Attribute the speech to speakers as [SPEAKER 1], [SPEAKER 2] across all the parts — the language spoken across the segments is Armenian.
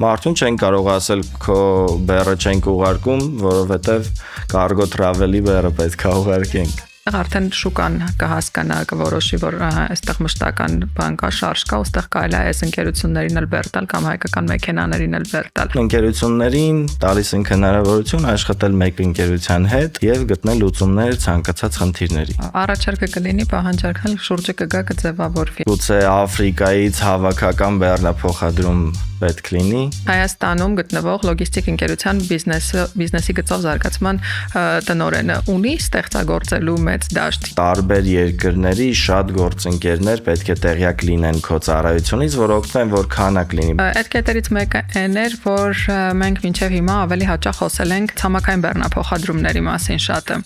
[SPEAKER 1] Մարդուն չեն կարող ասել քո բեռը չենք ուղարկում, որովհետև cargo travel-ի բեռը պետք է ուղարկենք։
[SPEAKER 2] Արդեն շուկան կհասկանա, կորոշի, որ այստեղ մշտական բան կա, շարժ կա, ուստեղ կարելի է այս ընկերություններին էլ բերտալ կամ հայկական մեքենաներին էլ բերտալ։
[SPEAKER 1] Ընկերություններին տալիս ենք հնարավորություն աշխատել մեկ ընկերության հետ եւ գտնել լուծումներ ցանկացած խնդիրների։
[SPEAKER 2] Առաջարկը կլինի պահանջարկել շուրջը կգա կձևավորվի։
[SPEAKER 1] Գուցե Աֆրիկայից հավաքական բեռնափոխադրում պետք լինի։
[SPEAKER 2] Հայաստանում գտնվող լոգիստիկ ընկերության բիզնեսի գծով զարգացման տնօրենը ունի ստեղծագործելու մեծ դաշտ։
[SPEAKER 1] Տարբեր երկրների շատ գործընկերներ պետք է տեղյակ լինեն քո ծառայությունից, որ օգնեն, որ քանակ լինի։
[SPEAKER 2] Այդ կետերից մեկը այն էր, որ մենք մինչև հիմա ավելի հաճախ խոսել ենք ցամաքային բեռնափոխադրումների մասին շատը։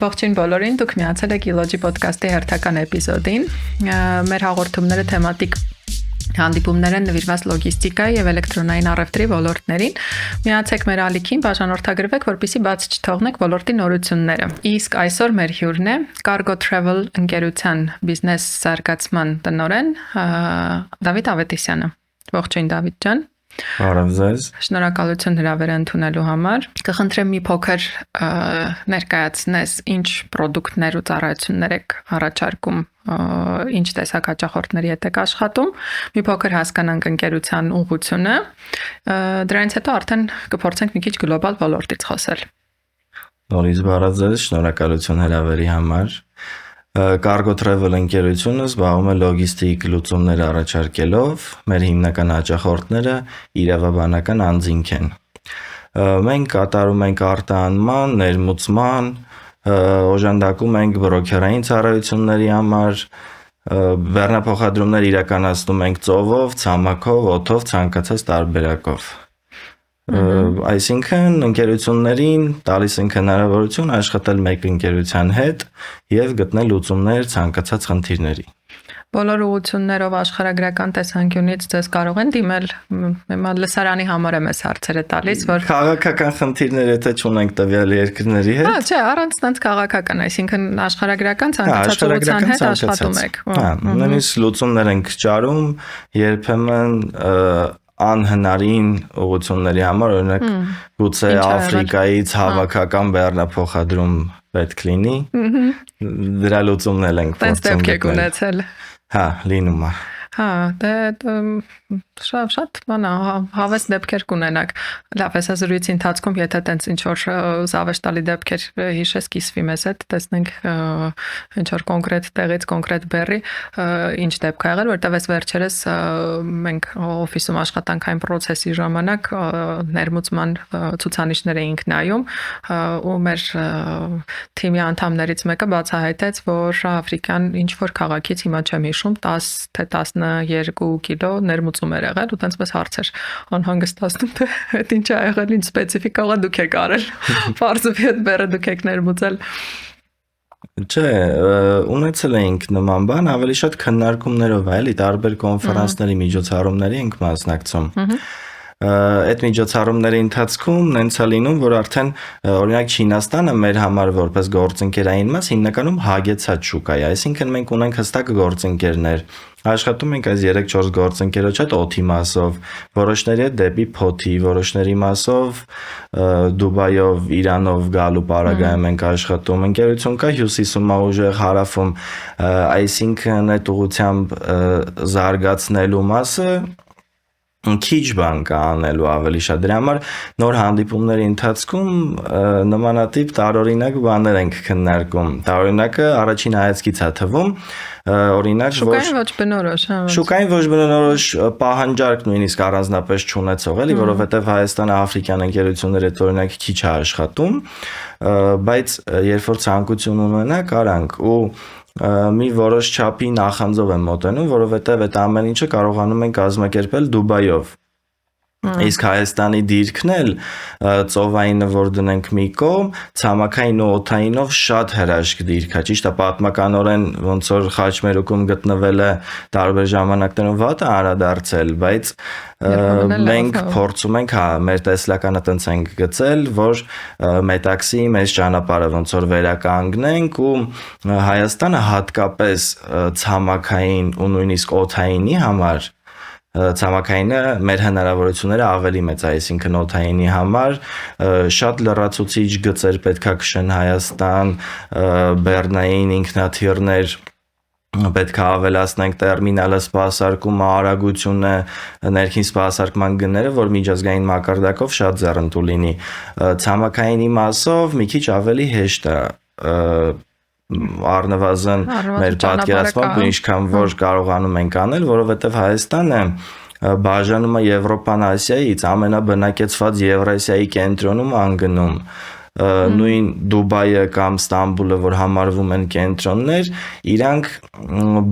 [SPEAKER 2] Ողջույն բոլորին, դուք միացել եք Իլոջի ոդկասթի հերթական էպիզոդին։ Մեր հաղորդումները թեմատիկ հանդիպումներ են նվիրված լոգիստիկայի եւ էլեկտրոնային առևտրի ոլորտներին։ Միացեք մեր ալիքին, բաժանորդագրվեք, որպեսզի բաց չթողնեք ոլորտի նորությունները։ Իսկ այսօր մեր հյուրն է Cargo Travel ընկերության բիզնես զարգացման տնօրեն Դավիթ Ավետիսյանը։ Ողջույն Դավիթ ջան։
[SPEAKER 1] Բարև ձեզ։
[SPEAKER 2] Շնորհակալություն հրավերը ընդունելու համար։ Կխնդրեմ մի փոքր ներկայացնես ինչ պրոդուկտներ ու ծառայություններ եք առաջարկում, ինչ տեսակ հաճախորդների հետ եք աշխատում, մի փոքր հասկանանք ընկերության ուղղությունը, դրանից հետո արդեն կփորձենք մի քիչ գլոբալ ոլորտից խոսել։
[SPEAKER 1] Նորից բարև ձեզ, շնորհակալություն հրավերի համար։ Cargo Travel ընկերությունը զբաղվում է լոգիստիկ լուծումներ առաջարկելով, մեր հիմնական հաճախորդները իրավաբանական անձինք են։ Մենք կատարում ենք արտահանման, ներմուծման, օժանդակում ենք բրոքերային ծառայությունների համար, բեռնափոխադրումներ իրականացնում ենք ծովով, ցամաքով, օդով, ցանկացած տարբերակով։ Այսինքն ընկերություններին տալիս ենք հնարավորություն աշխատել մեկ ընկերության հետ եւ գտնել լուծումներ ցանկացած խնդիրների։
[SPEAKER 2] Բոլոր ուղղություններով աշխարհագրական տեսանկյունից ձեզ կարող են դիմել, հիմա լսարանի համար եմ այս հարցերը տալիս, որ
[SPEAKER 1] քաղաքական խնդիրներ եթե չունենք տվյալ երկրների հետ։
[SPEAKER 2] Չէ, առանց տենց քաղաքական, այսինքն աշխարհագրական ցանկացած ուղղության հետ աշխատում եք։
[SPEAKER 1] Նույնիսկ լուծումներ ենք ճարում, երբեմն անհնարին ուղղությունների համար, օրինակ գուցե Աֆրիկայից հավաքական բեռնափոխադրում պետք լինի, դրա լուծումն ենք
[SPEAKER 2] փորձում գտնել։ Տենց դեպք եք ունեցել։
[SPEAKER 1] Հա, լինում է։
[SPEAKER 2] Հա, շատ բան հավես դեպքեր կունենաք։ Լավ, այս զրույցի ընթացքում եթե տենց ինչ որ զավեշտալի դեպքեր հիշես կիսվի մեզ հետ, տեսնենք ինչ որ կոնկրետ տեղից կոնկրետ բեռի ինչ դեպք ա եղել, որտեղ այս վերջերս մենք օֆիսում աշխատանքային process-ի ժամանակ ներմուծման ցուցանիշներ էինք նայում ու մեր թիմի անդամներից մեկը բացահայտեց, որ Աֆրիկան ինչ որ քաղաքից հիմա չեմ հիշում 10 թե 12 կիլո ներմուծում էր եղել ու տենց մեզ հարցեր անհանգստացնում թե այդ ինչ ա եղել, ինչ սպეციფიკա դուք եք արել, բարձրի այդ բեռը դուք եք ներմուծել։
[SPEAKER 1] Չէ, ունեցել էինք նման բան, ավելի շատ քննարկումներով է, էլի տարբեր կոնֆերանսների միջոցառումների ենք մասնակցում։ Այդ միջոցառումների ընթացքում նենց է լինում, որ արդեն օրինակ Չինաստանը մեր համար որպես գործընկերային մաս հիմնականում հագեցած շուկա է, այսինքն մենք ունենք հստակ գործընկերներ, աշխատում ենք այս 3-4 գործընկերոջ հետ օդի մասով, որոշների հետ դեպի փոթի, որոշների մասով Դուբայով, Իրանով գալու պարագայում ենք աշխատում, ընկերություն կա հյուսիսում, ուժեղ հարավում, այսինքն այդ ուղղությամբ զարգացնելու մասը քիչ բան կա անելու ավելի շատ դրա համար նոր հանդիպումների ընթացքում նմանատիպ տարօրինակ բաներ ենք քննարկում տարօրինակը առաջին հայացքից է թվում օրինակ
[SPEAKER 2] շուկային ոչ բնորոշ
[SPEAKER 1] շուկային ոչ բնորոշ պահանջարկ նույնիսկ առանձնապես չունեցող էլի որովհետև Հայաստանը աֆրիկյան ընկերությունները այդ օրինակ քիչ է աշխատում բայց երբ որ ցանկություն ունենա կարանք ու մի որոշ չափի նախանձով եմ մոտենում, որովհետև այդ ամեն ինչը կարողանում ենք կազմակերպել Դուբայով։ Իսկ Հայաստանի դիրքն էլ ծովայինը որ դնենք մի կողմ, ցամաքային ու օդայինով շատ հրաշք դիրք է, ճիշտ է, պատմականորեն ոնց որ Խաչմերուկում գտնվել է տարբեր ժամանակներում վատ է անդրադարձել, բայց մենք փորձում ենք, մեր տեսլականը տենց ենք գծել, որ մետաքսի մեծ ճանապարհը ոնց որ վերականգնենք ու Հայաստանը հատկապես ցամաքային ու նույնիսկ օդայինի համար ցամաքայինը մեր հնարավորությունները ավելի մեծ, այսինքն օդայինի համար շատ լրացուցիչ գծեր պետքա քշեն Հայաստան, բեռնային ինքնաթիռներ պետք է ավելացնենք տերմինալը, սպասարկումը, արագությունը, ներքին սպասարկման գները, որ միջազգային մակարդակով շատ ձեռնտու լինի։ Ցամաքայինի մասով մի քիչ ավելի հեշտ է առնվազն մեր պատկերացմամբ ու ինչքան որ կարողանում ենք անել, որովհետև Հայաստանը բաժանում է Եվրոպան Ասիայից, ամենաբնակեցված Եվրասիայի կենտրոնում անգնում, նույն Դուբայը կամ Ստամբուլը, որ համարվում են կենտրոններ, իրանք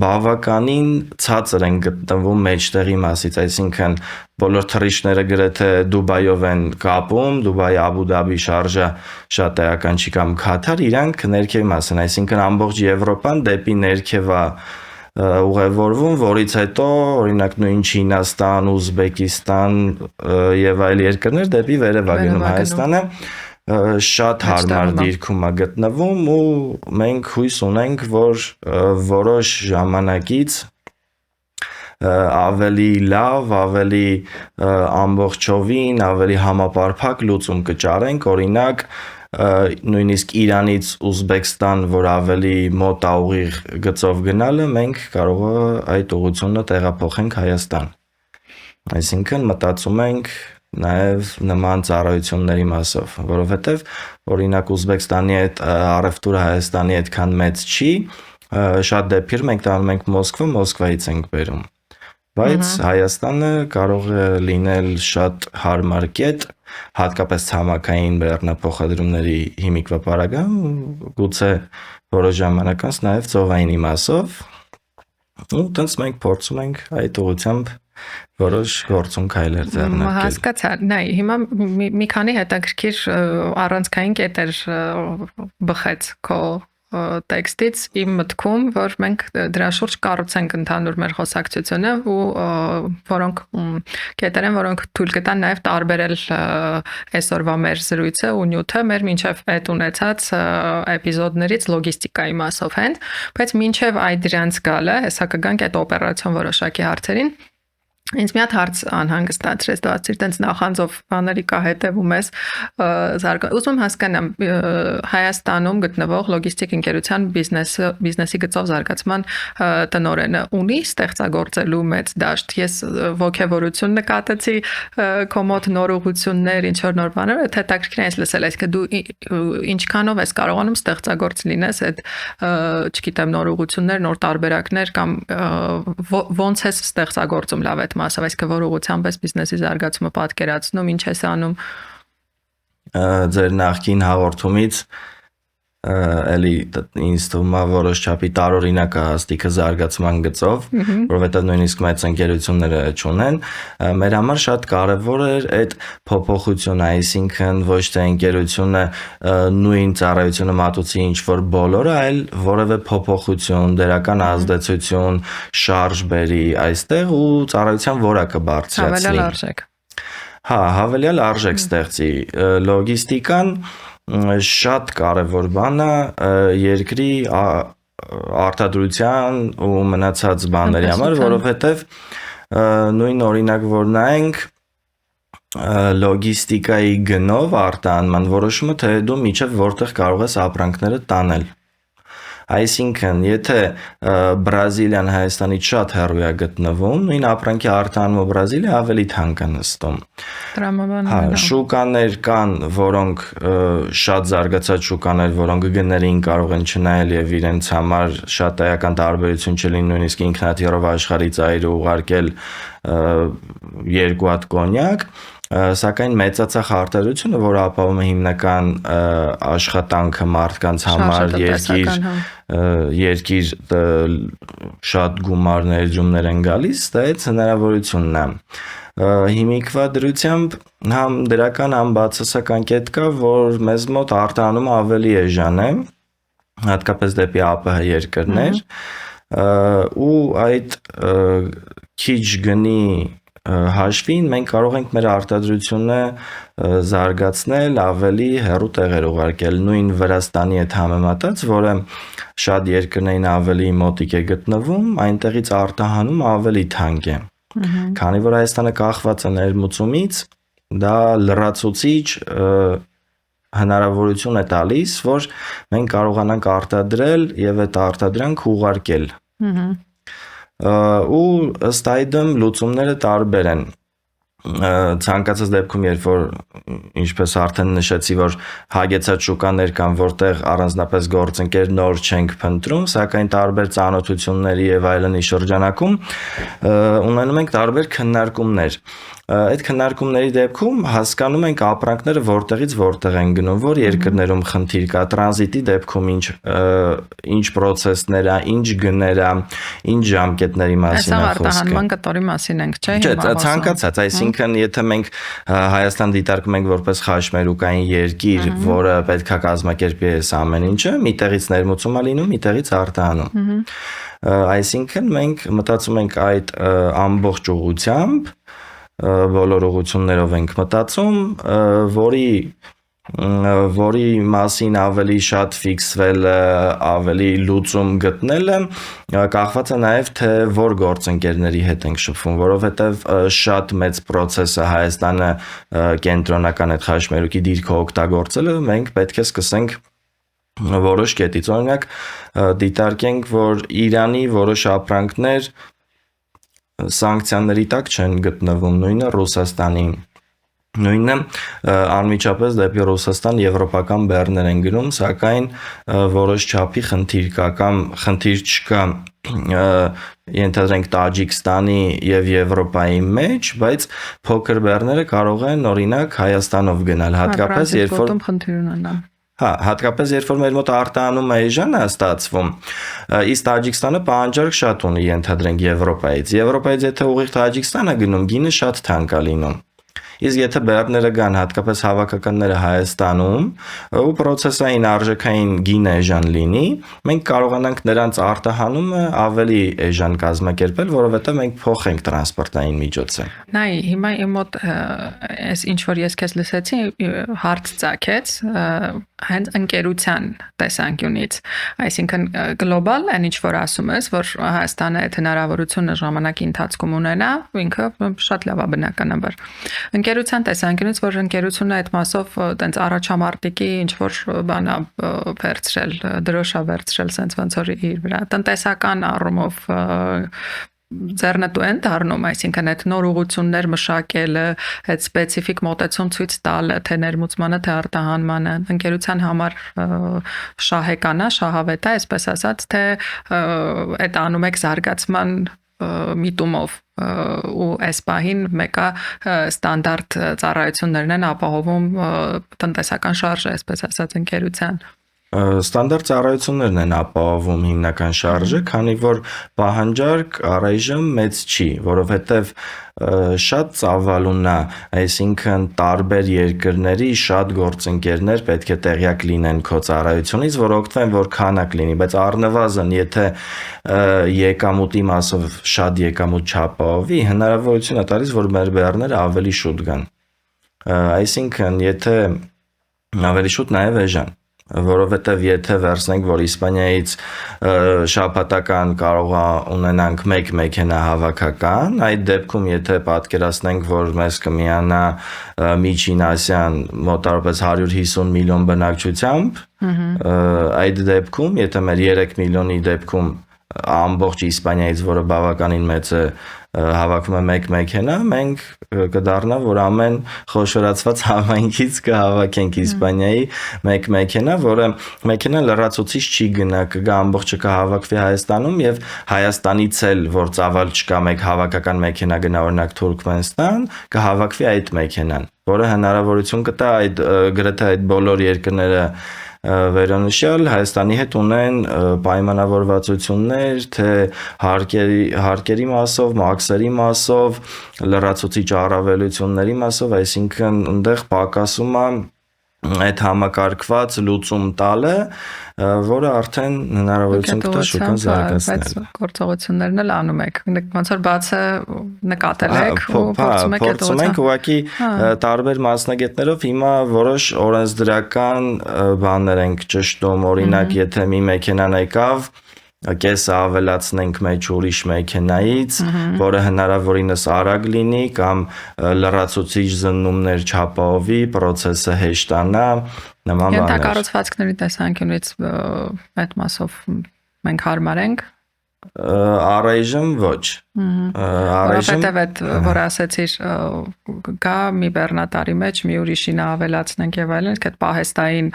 [SPEAKER 1] բավականին ցածր են գտնվում մեջտեղի մասից, այսինքն բոլոր թռիչքները գրեթե Դուբայով են կապում, Դուբայ, Աբու Դաբի, Շարժա, շատ էական չի կամ Քաթար, իրանք ներքևի մաս են, այսինքն ամբողջ Եվրոպան դեպի ներքև է ուղևորվում, որից հետո օրինակ նույն Չինաստան, Ուզբեկիստան եւ այլ երկրներ դեպի վերև է գնում Հայաստանը շատ հարմար դիրքում է գտնվում ու մենք հույս ունենք, որ որոշ ժամանակից ավելի լավ, ավելի ամբողջովին, ավելի համապարփակ լուծում կճարենք, օրինակ նույնիսկ Իրանից Ուզբեկստան, որ ավելի մոտ է ուղիղ գծով գնալը, մենք կարող է այդ ուղղությունը տեղափոխենք Հայաստան։ Այսինքն մտածում ենք նաև նման ծառայությունների մասով, որովհետև օրինակ Ուզբեկստանի հետ առևտուրը Հայաստանի այդքան մեծ չի, շատ դեպքեր մենք տանում ենք Մոսկվա, Մոսկվայից ենք բերում, բայց Հայաստանը կարող է լինել շատ հարմար կետ, հատկապես ցամաքային բեռնափոխադրումների հիմիկվա պարագայում, գուցե որոշ ժամանակ անց նաև ծովայինի մասով, ու տենց մենք փորձում ենք այդ ուղղությամբ որոշ գործում քայլեր ձեռնարկել։
[SPEAKER 2] Հասկացա, նայ, հիմա մի քանի հետաքրքիր առանցքային կետեր բխեց քո տեքստից իմ մտքում, որ մենք դրա շուրջ կառուցենք ընդհանուր մեր խոսակցությունը ու որոնք կետեր են, որոնք թույլ կտան նաև տարբերել այսօրվա մեր զրույցը ու նյութը մեր մինչև այդ ունեցած էպիզոդներից լոգիստիկայի մասով հենց, բայց մինչև այդ դրանց գալը, հեսա կգանք այդ օպերացիոն որոշակի հարցերին։ Ինձ մի հատ հարց անհանգստացրեց, դասիր տենց նախանձով բաների կա հետևում ես ուզում հասկանամ Հայաստանում գտնվող լոգիստիկ ընկերության բիզնեսի գծով զարգացման տնօրենը ունի ստեղծագործելու մեծ դաշտ։ Ես ոգևորություն նկատեցի քո մոտ նոր ուղղություններ, ինչ որ նոր բաներ, թե հետաքրքիր է լսել, այսինքն դու ինչքանով ես կարողանում ստեղծագործ լինես այդ, չգիտեմ, նոր ուղղություններ, նոր տարբերակներ կամ ոնց ես ստեղծագործում լավ այդ մասով, այսինքն որ ուղղությամբ ես բիզնեսի զարգացումը պատկերացնում, ինչ ես անում։
[SPEAKER 1] Ձեր նախկին հաղորդումից էլի ինձ թվում է որոշ չափի տարօրինակ է հաստիքը զարգացման գծով, որովհետև նույնիսկ մեծ ընկերությունները չունեն, մեր համար շատ կարևոր էր այդ փոփոխությունը, այսինքն ոչ թե ընկերությունը նույն ծառայությունը մատուցի ինչ որ բոլորը, այլ որևէ փոփոխություն, դերական ազդեցություն, շարժ բերի այստեղ ու ծառայության որակը բարձրացնի։
[SPEAKER 2] Հավելյալ արժեք։
[SPEAKER 1] Հա, հավելյալ արժեք ստեղծի։ Լոգիստիկան շատ կարևոր բան է երկրի արտադրության ու մնացած բաների համար, որովհետև նույն օրինակ որ նայենք լոգիստիկայի գնով արտահանման որոշումը թե դու միջև որտեղ կարող ես ապրանքները տանել։ Այսինքն, եթե Բրազիլիան Հայաստանից շատ հեռու է գտնվում, նույն ապրանքի արտահանումը Բրազիլիա ավելի թանկ է նստում։ Շուկաներ կան, որոնք շատ զարգացած շուկաներ, որոնք գներին կարող են չնայել եւ իրենց համար շատ էական տարբերություն չլինի, նույնիսկ ինքնաթիռով աշխարհի ծայրը ուղարկել 2 հատ կոնյակ, սակայն մեծացած արտադրությունը, որը ապահովում է հիմնական աշխատանքը մարդկանց համար, երկիր շատ գումար ներդրումներ են գալիս, դա այդ հնարավորությունն է։ հիմիկվա դրությամբ համ դրական, համ բացասական կետ կա, որ մեզ մոտ արտահանումը ավելի էժան է, հատկապես դեպի ԱՊՀ երկրներ, ու այդ քիչ գնի հաշվին մենք կարող ենք մեր արտադրությունը զարգացնել, ավելի հեռու տեղեր ուղարկել, նույն Վրաստանի հետ համեմատած, որը շատ երկրներին ավելի մոտիկ է գտնվում, այնտեղից արտահանումը ավելի թանկ է, քանի որ Հայաստանը կախված է ներմուծումից, դա լրացուցիչ հնարավորություն է տալիս, որ մենք կարողանանք արտադրել եւ այդ արտադրանք ուղարկել։ Ու ըստ այդմ լուծումները տարբեր են։ Ցանկացած դեպքում, երբ որ ինչպես արդեն նշեցի, որ հագեցած շուկաներ կան, որտեղ առանձնապես գործընկեր նոր չենք փնտրում, սակայն տարբեր ծանոթությունների եւ այլնի շրջանակում ունենում ենք տարբեր քննարկումներ։ Այդ քննարկումների դեպքում հասկանում ենք ապրանքները որտեղից որտեղ են գնում, որ երկրներում խնդիր կա, տրանզիտի դեպքում ինչ process-ներ է, ինչ գներ է, ինչ ժամկետների մասին է խոսքը։
[SPEAKER 2] Այս արտահանման կտորի մասին ենք, չէ՞։
[SPEAKER 1] Չէ, ցանկացած, այսինքն եթե մենք Հայաստան դիտարկում ենք որպես խաշմերուկային երկիր, որը պետք է կազմակերպի այս ամեն ինչը, միտեղից ներմուծում է լինում, միտեղից արտահանում։ Այսինքն մենք մտածում ենք այդ ամբողջ ուղղությամբ, բոլոր ուղղություններով ենք մտածում, որի մասին ավելի շատ ֆիքսվելը, ավելի լուծում գտնելը կախված է նաև թե որ գործընկերների հետ ենք շփվում, որովհետև շատ մեծ process է Հայաստանը կենտրոնական այդ խաշմերուկի դիրքը օգտագործելը, մենք պետք է սկսենք որոշ կետից, օրինակ դիտարկենք, որ Իրանի որոշ ապրանքներ սանկցիաների տակ չեն գտնվում, նույնը Ռուսաստանի, նույնը անմիջապես դեպի Ռուսաստան եվրոպական բեռներ են գնում, սակայն որոշ չափի խնդիր կա կամ խնդիր չկա, ենթադրենք Տաջիկստանի եւ Եվրոպայի մեջ, բայց փոքր բեռները կարող են օրինակ Հայաստանով գնալ, հատկապես երբ որ
[SPEAKER 2] խնդիր ունենան։
[SPEAKER 1] Հատկապես երբ որ մեր մոտ արտահանումը էժան է ստացվում, իսկ Տաջիկստանը պահանջարկ շատ ունի, ենթադրենք Եվրոպայից։ Եվրոպայից եթե ուղիղ Տաջիկստան է գնում, գինը շատ թանկ է լինում։ Իսկ եթե բեռները գան հատկապես հավաքականները Հայաստանում ու process-ային արժեքային գինը էժան լինի, մենք կարողանանք նրանց արտահանումը ավելի էժան կազմակերպել, որովհետև մենք փոխենք տրանսպորտային միջոցը։
[SPEAKER 2] Նայ, հիմա իմ մոտ այս ինչ որ ես քեզ լսեցի, հարց ծագեց հենց ընկերության տեսանկյունից, այսինքն գլոբալ այն ինչ որ ասում ես, որ Հայաստանը այդ հնարավորությունը ժամանակի ընթացքում ունենա, ինքը շատ լավ է բնականաբար։ Ընկերության տեսանկյունից, որ ընկերությունը այդ մասով տենց առաջամարտիկի ինչ որ բանա վերցրել, դրոշա վերցրել, sense ոնց որ իր վրա տնտեսական առումով ձեռնտու են դառնում, այսինքն այդ նոր ուղղություններ մշակելը, այդ սպეციფიկ մոտեցում ցույց տալը, թե ներմուծմանը, թե արտահանմանը, ընկերության համար շահեկան է, շահավետ է, այսպես ասած, թե այդ անում եք զարգացման միտումով ու այս պահին մեկը ստանդարտ ծառայություններն են ապահովում տնտեսական շարժը, այսպես ասած, ընկերության։
[SPEAKER 1] Ստանդարտ ծառայություններն են ապահովում հիմնական շարժը, քանի որ պահանջարկ առայժմ մեծ չի, որովհետև շատ ծավալուն է, այսինքն տարբեր երկրների շատ գործընկերներ պետք է տեղյակ լինեն քո ծառայությունից, որ օգտվեն, որ քանակ լինի, բայց առնվազն եթե եկամուտի մասով շատ եկամուտ չապահովի, հնարավորություն է տալիս, որ մեր բեռները ավելի շուտ գան։ Այսինքն, եթե ավելի շուտ նաև էժան, որովհետև եթե վերցնենք, որ Իսպանիայից շաբաթական կարող ունենանք 1 մեքենա հավաքական, այդ դեպքում եթե պատկերացնենք, որ մեզ կմիանա Միջին Ասիան մոտավորապես 150 միլիոն բնակչությամբ, այդ դեպքում, եթե մեր 3 միլիոնի դեպքում ամբողջ Իսպանիայից, որը բավականին մեծ է, հավաքում է 1 մեքենա, մենք կդառնա, որ ամեն խոշորացված համայնքից կհավաքենք Իսպանիայի 1 մեքենա, որը մեքենա լրացուցիչ չի գնա, կգա ամբողջը կհավաքվի Հայաստանում եւ Հայաստանից էլ, որ ծավալ չկա, մեկ հավաքական մեքենա գնա օրինակ Թուրքմենստան, կհավաքվի այդ մեքենան, որը հնարավորություն կտա այդ գրեթե այդ բոլոր երկրները վերոնշյալ Հայաստանի հետ ունեն պայմանավորվածություններ, թե հարկերի մասով, մաքսերի մասով, լրացուցիչ առավելությունների մասով, այսինքն այնտեղ պակասում է այդ համակարգված լուծում տալը, որը արդեն հնարավորություն կտա շուկան զարգացնել։
[SPEAKER 2] Բայց գործողություններն էլ անում եք, ոնց որ բացը նկատել եք ու փորձում եք այդ
[SPEAKER 1] փորձում ենք ուղղակի տարբեր մասնագետներով հիմա որոշ օրենսդրական բաներ ենք ճշտում, օրինակ եթե մի մեքենան եկավ կեսը ավելացնենք մեջ ուրիշ մեքենայից, որը հնարավորինս արագ լինի կամ լրացուցիչ զննումներ չապահովի, process-ը հեշտանա, նման բաներ։
[SPEAKER 2] Ենթակառուցվածքների տեսանկյունից այդ մասով մենք հարմար ենք։
[SPEAKER 1] Առայժմ ոչ։
[SPEAKER 2] Որովհետև այդ որ ասեցիր գա մի բեռնատարի մեջ մի ուրիշին ավելացնենք եւ այլն, այդ պահեստային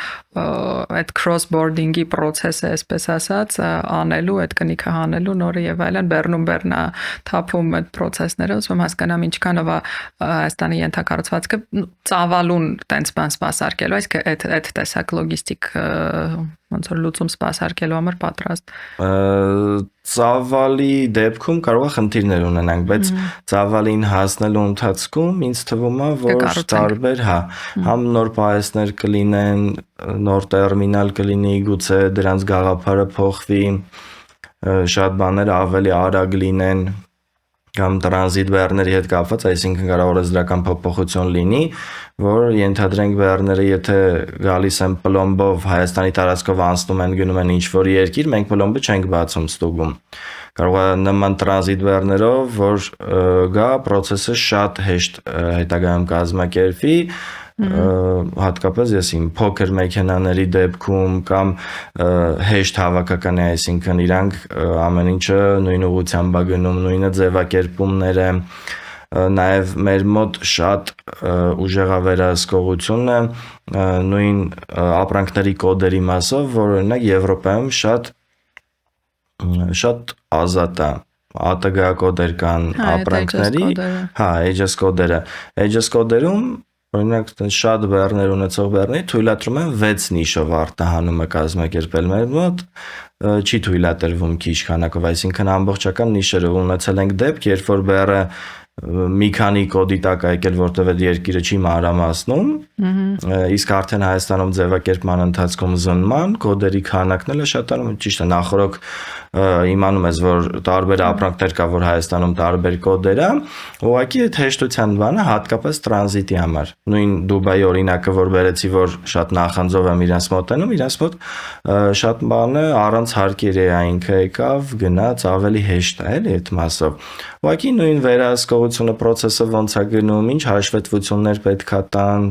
[SPEAKER 2] այդ cross-boarding-ի process-ը, այսպես ասած, անելու, այդ կնիքը հանելու նորը եւ այլն բեռնա թափում այդ process-ները, ուսում հասկանամ ինչքանով է Հայաստանի ենթակառուցվածքը ծավալուն տենց բան սպասարկելու, այսինքն այդ տեսակ լոգիստիկ ոնց որ լուծում սպասարկելու համար պատրաստ։
[SPEAKER 1] Ծավալի դեպքում կարող է խնդիրներ ունենանք, բայց ծավալին հասնելու ընթացքում ինձ թվում է, որ տարբեր, համ նոր պահեստներ կլինեն, նոր տերմինալ կլինի, գուցե դրանց գաղափարը փոխվի, շատ բաներ ավելի արագ լինեն, կամ տրանզիտ բեռների հետ կապված, այսինքն կարող օրենսդրական փոփոխություն լինի, որ ենթադրենք բեռները եթե գալիս են պլոմբով Հայաստանի տարածքով անցնում են գնում են ինչ-որ երկիր, մենք պլոմբը չենք բացում ստուգում։ Կարող է նման տրանզիտ բեռներով, որ գա process-ը շատ հեշտ հետագայում կազմակերպվի, հատկապես ես իմ փոքր մեքենաների դեպքում կամ հեշտ հավաքական է, այսինքն իրանք ամեն ինչը նույն ուղղությամբ է գնում, նույնը ձևակերպումները, նաև մեր մոտ շատ ուժեղ է վերահսկողությունը նույն ապրանքների կոդերի մասով, որ օրինակ Եվրոպայում շատ ազատ է ATG կոդեր կան ապրանքների, AGS կոդերը, AGS կոդերում օրինակ շատ բեռներ ունեցող բեռների թույլատրում են 6 նիշով արտահանումը կազմակերպել, մեր մոտ չի թույլատրվում քիչ քանակով, այսինքն ամբողջական նիշերը ունեցել ենք դեպք, երբ որ բեռը մի քանի կոդի տակ է եկել, որտեղ այդ երկիրը չի մանրամասնում, իսկ արդեն Հայաստանում ձևակերպման ընթացքում զննման կոդերի քանակն էլ է շատանում, ճիշտ է, նախորդ իմանում ես, որ տարբեր ապրանքներ կա, որ Հայաստանում տարբեր կոդեր է, ուղղակի այդ հեշտության բանը հատկապես տրանզիտի համար։ Նույն Դուբայի օրինակը, որ բերեցի, որ շատ նախանձով եմ իրենց մոտենում, իրենց մոտ շատ բանը առանց հարկերի է ինքը եկավ, գնաց, ավելի հեշտ է, էլի այդ մասով։ Ուղղակի նույն վերահսկողությունը process-ը ոնց է գնում, ինչ հաշվետվություններ պետք է տան,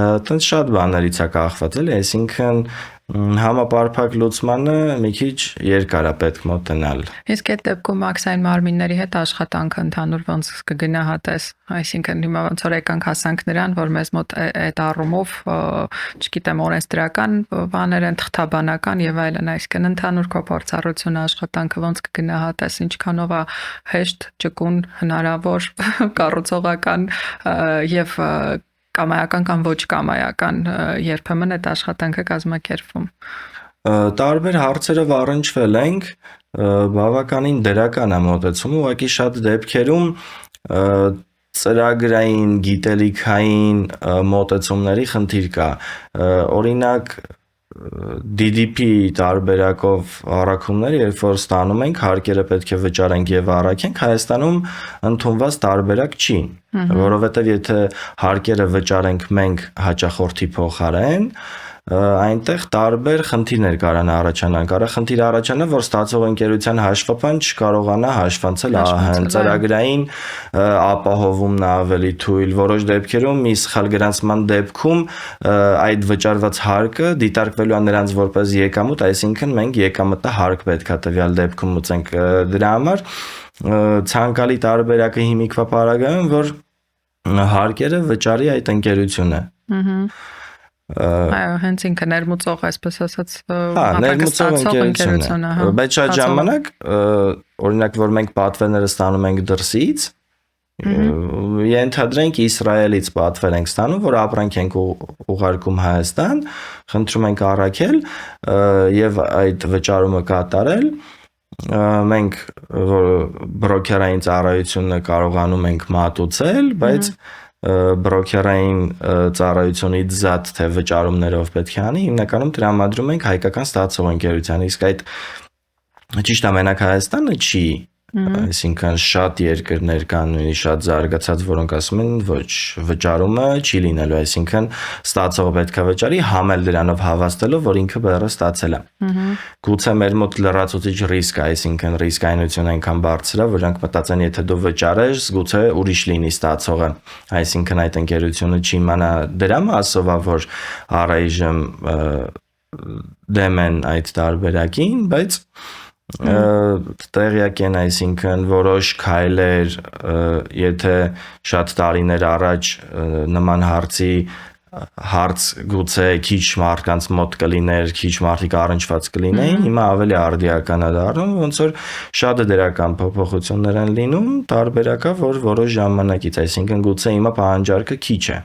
[SPEAKER 1] այդպես շատ բաներից է կախված, էլի, այսինքն համապարփակ լուծմանը մի քիչ երկար է պետք մոտենալ։
[SPEAKER 2] Իսկ այդ դեպքում մաքսային մարմինների հետ աշխատանքը ընդհանուր ոնց կգնահատես, այսինքն հիմա ոնց որ եկանք հասանք նրան, որ մեզ մոտ այդ առումով, չգիտեմ, օրենսդրական բաներ են, թղթաբանական եւ այլն, այսինքն ընդհանուր քո փորձառությունը աշխատանքը ոնց կգնահատես, ինչքանով է հեշտ, ճկուն, հնարավոր, կառուցողական եւ կամայական կամ ոչ կամայական երբեմն այդ աշխատանքը կազմակերպվում։
[SPEAKER 1] Տարբեր հարցերով առնչվել ենք, բավականին դրական է մոտեցումը, ուղղակի շատ դեպքերում ծրագրային, գիտելիքային մոտեցումների խնդիր կա։ Օրինակ DDP տարբերակով առաքումներ, երբ որ ստանում ենք, հարկերը պետք է վճարենք եւ առաքենք, Հայաստանում ընդունված տարբերակ չի, որովհետեւ եթե հարկերը վճարենք մենք հաճախորդի փոխարեն, այնտեղ տարբեր խնդիրներ կարան առաջանան։ Կարա խնդիր առաջանա, որ ստացող ընկերության հաշվապան չկարողանա հաշվանցել ծրագրային ապահովումն ավելի թույլ, որոշ դեպքերում մի սխալ գրանցման դեպքում այդ վճարված հարկը դիտարկվելու է նրանց որպես եկամուտ, այսինքն մենք եկամտը հարկ պետք է տվյալ դեպքում ուծենք։ Դրա համար ցանկալի տարբերակը հիմիկվա պարագայում, որ հարկերը վճարի այդ ընկերությունը։
[SPEAKER 2] Այո, հենց ինքը ներմուծող, այսպես ասած,
[SPEAKER 1] ներմուծող ընկերությունը, բայց շատ ժամանակ, օրինակ, որ մենք պատվերները ստանում ենք դրսից, Ենթադրենք Իսրայելից պատվեր ենք ստանում, որ ապրանք ենք ուղարկում Հայաստան, խնդրում ենք առաքել եւ այդ վճարումը կատարել, մենք բրոքերային ծառայությունը կարողանում ենք մատուցել, բայց բրոքերային ծառայությունից զատ թե վճարումներով պետք է անի, հիմնականում տրամադրում ենք հայկական ստացող ընկերության, իսկ այդ ճիշտ է մենակ Հայաստանը չի, այսինքն շատ երկրներ կան, նույնիսկ շատ զարգացած, որոնք ասում են, ոչ, վճարումը չի լինելու, այսինքն ստացողը պետք է վճարի, համել դրանով հավաստելով, որ ինքը բեռը ստացել է։ Գուցե մեր մոտ լրացուցիչ ռիսկ է, այսինքն ռիսկայնությունը այնքան բարձր է, որ նրանք մտածեն, եթե դու վճարես, գուցե ուրիշ լինի ստացողը, այսինքն այդ ընկերությունը չի իմանա դրա մասով, որ առայժմ դեմ են այդ տարբերակին, բայց տեղյակ են, այսինքն որոշ քայլեր, եթե շատ տարիներ առաջ նման հարց գուցե քիչ մարդկանց մոտ կլիներ, քիչ մարդիկ առնչված կլինեին, հիմա ավելի արդիական է դառնում, ոնց որ շատ դրական փոփոխություններ են լինում, տարբերակա, որ որոշ ժամանակից, այսինքն գուցե հիմա պահանջարկը քիչ է։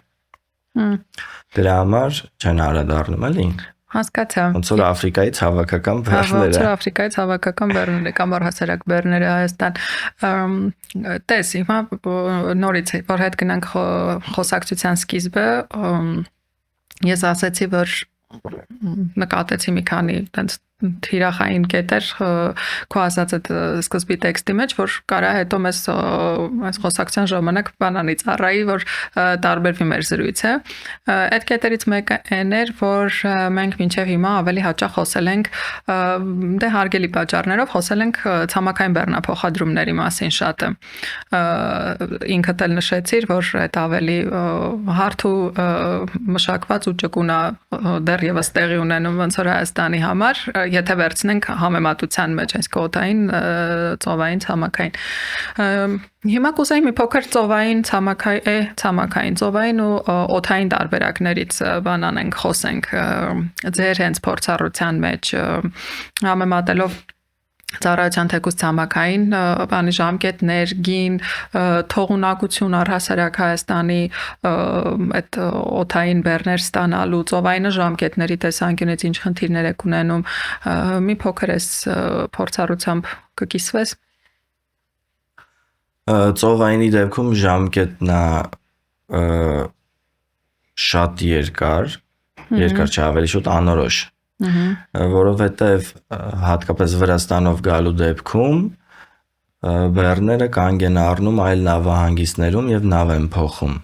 [SPEAKER 1] Դրա համար չեն անդրադառնում, էլի։
[SPEAKER 2] Հասկացա։
[SPEAKER 1] Ոնց որ Աֆրիկայից հավաքական բեռները։
[SPEAKER 2] Ոնց որ Աֆրիկայից հավաքական բեռները կամ առհասարակ բեռները Հայաստան։ Տես, հիմա նորից որ հետ գնանք խոսակցության սկիզբը, ես ասացի, որ նկատեցի մի քանի տենց թիրախային կետեր քո ասած այդ սկզբի տեքստի մեջ, որ կարա հետո մեզ այս խոսակցության ժամանակ բանանից առայի, որ տարբերվի մեր զրույցը։ Այդ կետերից մեկը այն էր, որ մենք մինչև հիմա ավելի հաճախ խոսել ենք դե հարգելի պատճառներով խոսել ենք ցամաքային բեռնափոխադրումների մասին շատը։ Ինքդ էլ նշեցիր, որ այդ ավելի հարթ ու մշակված ու ճկունա դեռևս տեղի ունենում ոնց որ Հայաստանի համար, եթե վերցնենք համեմատության մեջ այս կոտային, ծովային, ցամաքային։ Հիմա կուզեի մի փոքր ծովային, ցամաքային, ծովային ու օդային տարբերակներից բանանենք, խոսենք ձեր հենց փորձառության մեջ համեմատելով ծառայության թեկուզ ցամաքային բանի ժամկետներ, գին, թողունակություն առհասարակ Հայաստանի այդ օդային բեռներ ստանալու, ծովային ժամկետների տեսանկյունից ինչ խնդիրներ եք ունենում, մի փոքր էս փորձառությամբ կկիսվես։
[SPEAKER 1] Ծովայինի դեպքում ժամկետն է շատ երկար չէ, ավելի շուտ անորոշ։ Որովհետև հատկապես Վրաստանով գալու դեպքում բեռները կանգ են առնում այլ նավահանգիստներում եւ նավ են փոխում,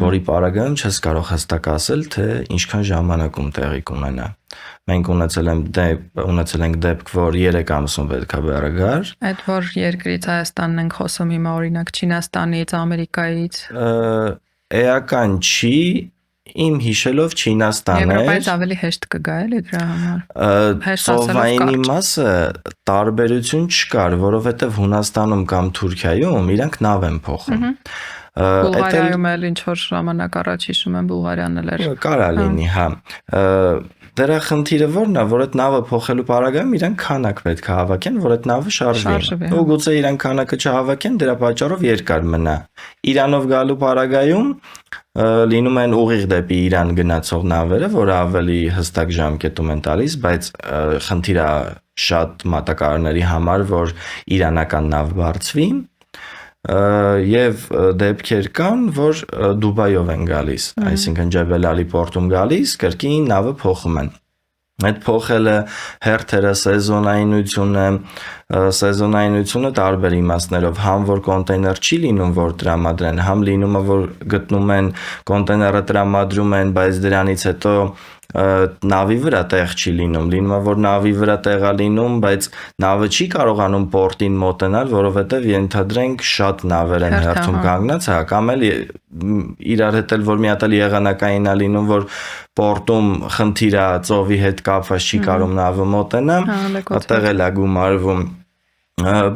[SPEAKER 1] որի պարագայում չես կարող հստակ ասել, թե ինչքան ժամանակում տեղի կունենա։ Մենք ունեցել ենք դեպք, որ 3 ամսում պետք է բեռը գար։
[SPEAKER 2] Այդ որ երկրից Հայաստանն ենք խոսում հիմա օրինակ Չինաստանից, Ամերիկայից։
[SPEAKER 1] Էական չի, իմ հիշելով Չինաստան էր։
[SPEAKER 2] Եվրոպայից ավելի հեշտ կգա էլի դրա համար։
[SPEAKER 1] Ծովայինի մասը տարբերություն չկար, որովհետև Հունաստանում կամ Թուրքիայում իրանք նավ են փոխում։
[SPEAKER 2] Բուլղարիայում էլ ինչ որ ժամանակ առաջ հիշում եմ Բուլղարիան էլ էր։
[SPEAKER 1] Կարա լինի, հա։ Դրա խնդիրը որն է, որ այդ նավը փոխելու պարագայում իրանք քանակ պետք է հավաքեն, որ այդ նավը շարժվի։ Ու գուցե իրանք քանակը չհավաքեն, դրա պատճառով երկար մնա։ Իրանով գալու պարագայում լինում են ուղիղ դեպի Իրան գնացող նավերը, որը ավելի հստակ ժամկետում են տալիս, բայց խնդիրը շատ մատակարարների համար, որ իրանական նավ բարձվի, եւ դեպքեր կան, որ Դուբայով են գալիս, այսինքն Ջեբել Ալի պորտում գալիս, կրկին նավը փոխում են։ Այդ փոխելը հերթերը սեզոնայնությունը տարբեր իմաստներով, համ որ կոնտեյներ չի լինում, որ տրամադրեն, համ լինում է, որ գտնում են կոնտեյները տրամադրում են, բայց դրանից հետո նավի վրա տեղ չի լինում, լինում է, որ նավի վրա տեղ է լինում, բայց նավը չի կարողանում պորտին մոտենալ, որովհետև ենթադրենք շատ նավեր են հերթում կանգնած, հա, կամ էլ իրար հետ էլ որ մի հատ էլ եղանակային է լինում, որ պորտում խնդիր է ծովի հետ կապված չի կարող նավը մոտենա, այդտեղ էլ է գումարվում,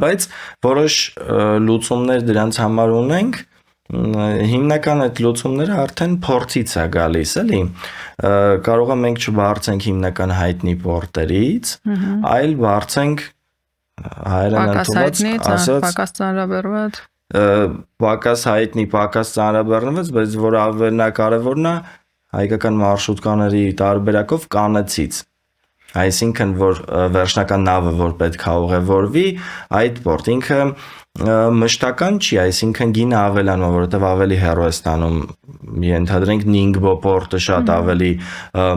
[SPEAKER 1] բայց որոշ լուծումներ դրանց համար ունենք, հիմնական այդ լուծումները արդեն փորձից է գալիս, էլի, կարող է մենք չբարձենք հիմնական հայտնի պորտերից, այլ բարձենք հայերեն ընդունված ասած
[SPEAKER 2] պակաս ծանրաբեռված
[SPEAKER 1] պակաս հայտնի, պակաս ծանրաբեռնված, բայց որ ամենակարևորն է հայկական մարշրուտկաների տարբերակով կանացից։ Այսինքն, որ վերջնական նավը, որ պետք է ուղևորվի, այդ պորտ ինքը մշտական չի, այսինքն գինը ավելանում, որովհետև ավելի հեռու է ստանում, ենթադրենք Նինգբո պորտը շատ ավելի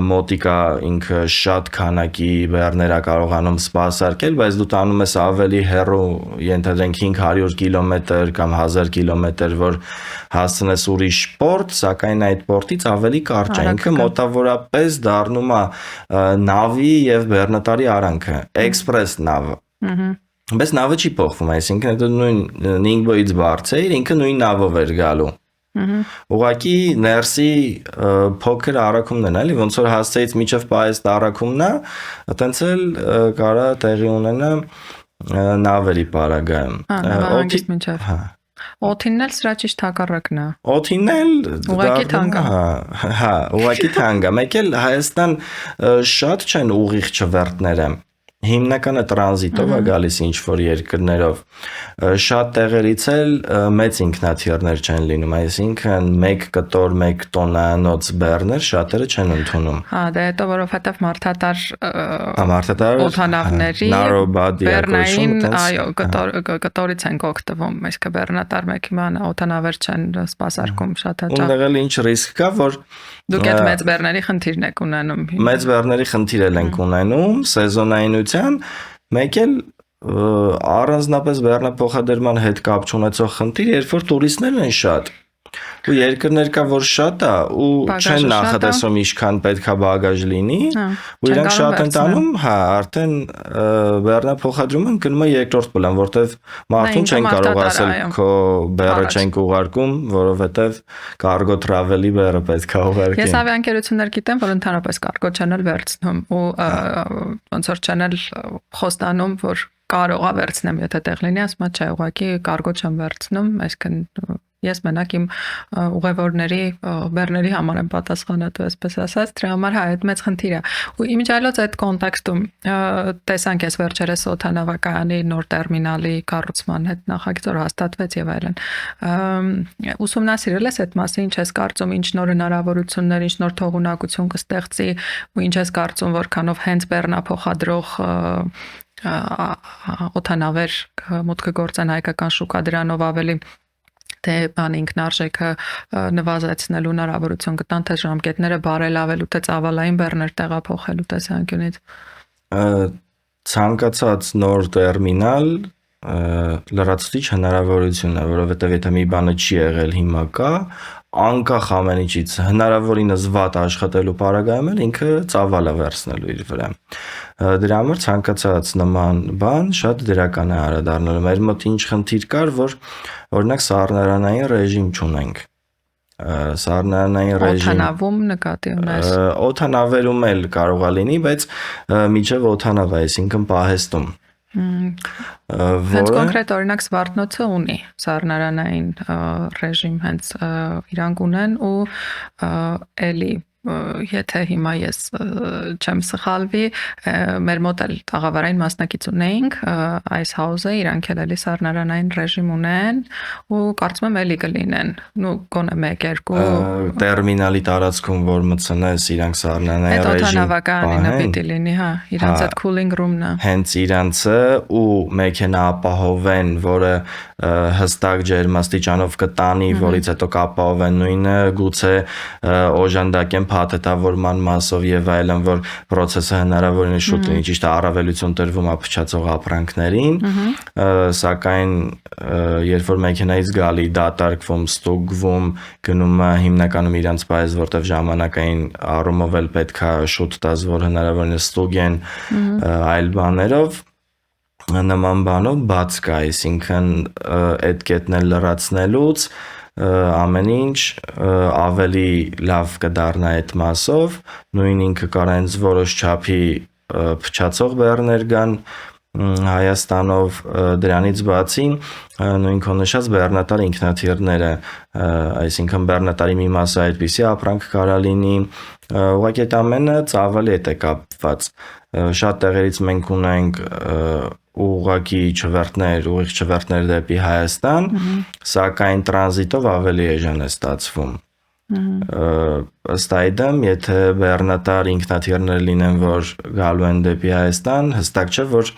[SPEAKER 1] մոտիկ է, ինքը շատ քանակի բեռներ է կարողանում սպասարկել, բայց դու տանում ես ավելի հեռու, ենթադրենք 500 կիլոմետր կամ 1000 կիլոմետր, որ հասցնես ուրիշ պորտ, սակայն այդ պորտից ավելի կարճ է, ինքը մոտավորապես դառնում է նավի եւ բեռնատարի արանքը, էքսպրես նավը։ Բայց նավը չի փոխվում, այսինքն դա նույն Նինգբոից բարձր, ինքը նույն նավով էր գալու։ Ուղղակի ներսի փոքր առաքումն են, էլի, ոնց որ հասցեից միջև պայեստ առաքումն է, այտենց էլ կարա տեղի ունենա նավերի պարագայում։
[SPEAKER 2] Նավահանգիստ միջև։ Օթինն էլ սրա ճիշտ հակառակն է։
[SPEAKER 1] Օթինն էլ
[SPEAKER 2] ուղղակի թանկ է։
[SPEAKER 1] Հա, ուղղակի թանկ է։ Մեկ էլ Հայաստան շատ չեն ուղիղ չվերթները։ Հիմնականը տրանզիտով է գալիս ինչ-որ երկրներով, շատ տեղերից էլ մեծ ինքնաթիռներ չեն լինում, այսինքն 1 կտոր, 1 տոննանոց բեռներ շատերը չեն ընդունում։
[SPEAKER 2] Հա, դա հետո որովհետև մարդատար օդանավների բեռնային, այո, կտորից են օգտվում, իսկ բեռնատար մեքենան օդանավեր չեն սպասարկում շատ հաճախ։
[SPEAKER 1] Ունդեղ էլ ինչ ռիսկ կա, որ
[SPEAKER 2] դուք այդ մեծ բեռների խնդիրն եք ունենում։
[SPEAKER 1] Մեծ բեռների խնդիր ենք ունենում, սեզոնայնության, մեկ էլ առանձնապես բեռնափոխադրման հետ կապ չունեցող խնդիր, երբ որ տուրիստներն են շատ։ Ու երկրներ կա, որ շատ է ու չեն նախատեսում ինչքան պետք է բագաժ լինի, ու իրանք շատ են տանում, հա, արդեն բեռնափոխադրումը գնում է երկրորդ պլան, որտեվ մարդուն չեն կարող ասել քո բեռը չենք ուղարկում, որովհետև cargo travel-ի բեռը պետք է ուղարկեն։
[SPEAKER 2] Ես ավիաընկերություններ գիտեմ, որ ընդհանրապես cargo չեն էլ վերցնում ու ոնց որ չեն էլ խոստանում, որ կարող է վերցնեմ, եթե տեղ լինի, ասում է, չէ, ուղղակի cargo չեմ վերցնում, այսինքն ես մենակ իմ ուղևորների բեռների համար եմ պատասխանատու, այսպես ասած, դրա համար հա այդ մեծ խնդիր է։ Ու իմիջիայլոց այդ կոնտեքստում տեսանք ես վերջերս օդանավակայանի նոր տերմինալի կառուցման հետ նախագծոր հաստատվեց եւ այլն։ Ուսումնասիրել ես այդ մասը, ինչ ես կարծում, ինչ նոր հնարավորություններ, ինչ նոր թողունակություն կստեղծի ու ինչ ես կարծում, որքանով հենց բեռնափոխադրող օդանավեր մուտքը գործեն հայկական շուկա դրանով ավելի թե բան ինքնարժեքը նվազեցնելու հնարավորություն գտան, թե ժամկետները բարելավելու, թե ծավալային բեռներ տեղափոխելու տեսանկյունից։
[SPEAKER 1] Ցանկացած նոր տերմինալ լրացուցիչ հնարավորություն է, որովհետև եթե մի բանը չի եղել հիմա կա, անկախ ամեն ինչից հնարավորինս վատ աշխատելու պարագայում էլ ինքը ծավալ է վերցնելու իր վրա։ Դրա համար ցանկացած նման բան շատ դրական է անդրադառնալու։ Մեր մոտ ինչ խնդիր կար, որ օրինակ սառնարանային ռեժիմ չունենք։ Սառնարանային ռեժիմ
[SPEAKER 2] օդանավում նկատի ունես։
[SPEAKER 1] Օդանավերում էլ կարող է լինի, բայց միջև օդանավ է, այսինքն պահեստում։
[SPEAKER 2] Հենց կոնկրետ օրինակ Սվարթնոցը ունի սառնարանային ռեժիմ, հենց իրանք ունեն ու էլի եթե հիմա ես չեմ սխալվի, մեր մոտ էլ տաղավարային մասնակից ունեինք, այս հաուզը իրանք էլ էլի սառնարանային ռեժիմ ունեն ու կարծում եմ էլի կլինեն, նու գոնե 1-2
[SPEAKER 1] տերմինալի տարածքում որ մտցնես իրանք սառնարանային ռեժիմ։
[SPEAKER 2] Այդ օդանավականինը պիտի լինի, հա, իրանք այդ cooling room-ն է։
[SPEAKER 1] Հենց իրանցը ու մեքենա ապահովեն, որը հստակ ջերմաստիճանով կտանի, որից հետո կապահովեն նույնը, գուցե օժանդակեն փաթեթավորման մասով եւ այլն, որ process-ը հնարավորինս շուտ լինի, ճիշտ է, առավելություն տրվում է փչացող ապրանքներին, սակայն երբ որ մեքենայից գալի դատարկվում, ստուգվում, գնում է հիմնականում իրանց պայես, որտեվ ժամանակային առումով էլ պետք է շուտ տաս, որ հնարավորինս ստուգեն այլ բաներով նման բանով բաց կա, այսինքն այդ կետն էլ լրացնելուց ամեն ինչ ավելի լավ կդառնա այդ մասով, նույն ինքը կարող են որոշ չափի փչացող բեռներ կան Հայաստանով, դրանից բացի նույն քո նշած բեռնատար ինքնաթիռները, այսինքն բեռնատարի մի մասը այդպիսի ապրանք կարա լինի, ուղղակի այդ ամենը ծավալի հետ է կապված։ Շատ տեղերից մենք ունենք ուղղակի ուղիղ չվերթներ դեպի Հայաստան, սակայն տրանզիտով ավելի էժան է ստացվում։ Ըստ այդմ, եթե բեռնատար ինքնաթիռներ լինեն, որ գալու են դեպի Հայաստան, հստակ չէ, որ